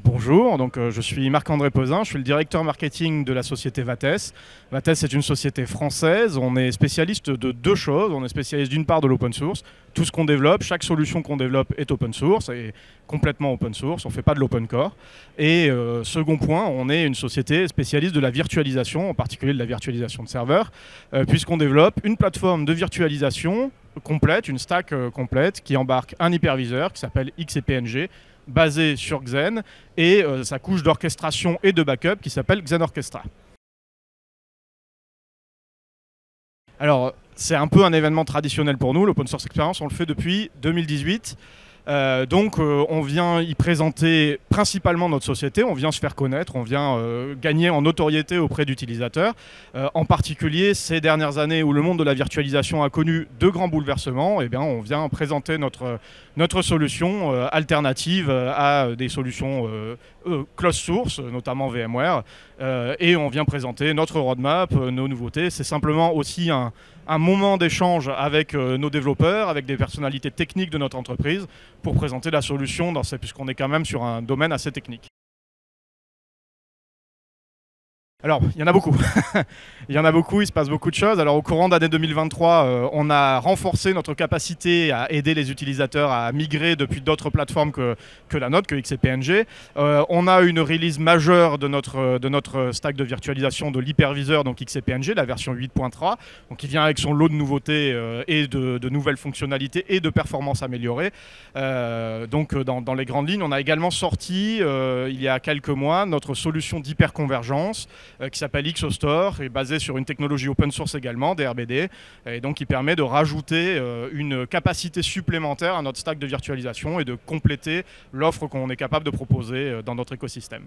Bonjour, je suis Marc-André Peuzin, je suis le directeur marketing de la société Vates. Vates est une société française, on est spécialiste de deux choses. On est spécialiste d'une part de l'open source, tout ce qu'on développe, chaque solution qu'on développe est open source et complètement open source, on ne fait pas de l'open core. Et second point, on est une société spécialiste de la virtualisation, en particulier de la virtualisation de serveurs, puisqu'on développe une plateforme de virtualisation complète, une stack complète qui embarque un hyperviseur qui s'appelle XCP-ng, basé sur Xen, et sa couche d'orchestration et de backup qui s'appelle Xen Orchestra. Alors, c'est un peu un événement traditionnel pour nous, l'Open Source Experience, on le fait depuis 2018. On vient y présenter principalement notre société, on vient se faire connaître, on vient gagner en notoriété auprès d'utilisateurs. En particulier, ces dernières années où le monde de la virtualisation a connu de grands bouleversements, eh bien, on vient présenter notre solution alternative à des solutions closed source, notamment VMware, et on vient présenter notre roadmap, nos nouveautés. C'est simplement aussi un moment d'échange avec nos développeurs, avec des personnalités techniques de notre entreprise, pour présenter la solution, puisqu'on est quand même sur un domaine assez technique. Alors, il y en a beaucoup. Il y en a beaucoup, il se passe beaucoup de choses. Alors, au courant d'année 2023, on a renforcé notre capacité à aider les utilisateurs à migrer depuis d'autres plateformes que la nôtre, que XCP-ng. On a une release majeure de notre stack de virtualisation de l'hyperviseur, donc XCP-ng, la version 8.3, donc qui vient avec son lot de nouveautés et de nouvelles fonctionnalités et de performances améliorées. Dans les grandes lignes, on a également sorti, il y a quelques mois, notre solution d'hyperconvergence, qui s'appelle XOStore, et basé sur une technologie open source également, DRBD, et donc qui permet de rajouter une capacité supplémentaire à notre stack de virtualisation et de compléter l'offre qu'on est capable de proposer dans notre écosystème.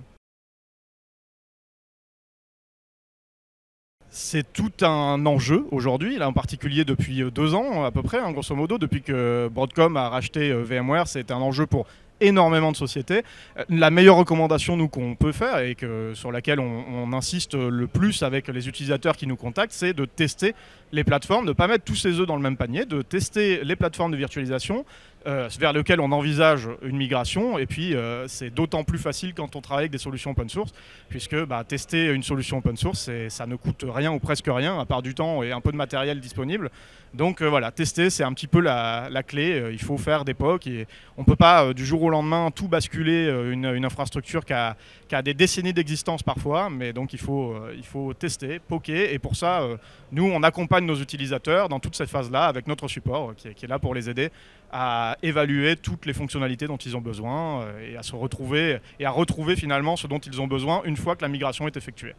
C'est tout un enjeu aujourd'hui, là en particulier depuis 2 ans à peu près, hein, grosso modo, depuis que Broadcom a racheté VMware, c'est un enjeu pour énormément de sociétés. La meilleure recommandation nous qu'on peut faire et sur laquelle on insiste le plus avec les utilisateurs qui nous contactent, c'est de tester les plateformes, de ne pas mettre tous ses œufs dans le même panier, de tester les plateformes de virtualisation vers lesquelles on envisage une migration. Et puis c'est d'autant plus facile quand on travaille avec des solutions open source, puisque tester une solution open source, ça ne coûte rien ou presque rien, à part du temps et un peu de matériel disponible. Donc voilà, tester, c'est un petit peu la clé. Il faut faire des POC et on ne peut pas du jour au lendemain tout basculer une infrastructure qui a des décennies d'existence parfois, mais donc il faut tester, poker, et pour ça, nous on accompagne nos utilisateurs dans toute cette phase-là avec notre support qui est là pour les aider à évaluer toutes les fonctionnalités dont ils ont besoin et à se retrouver et à retrouver finalement ce dont ils ont besoin une fois que la migration est effectuée.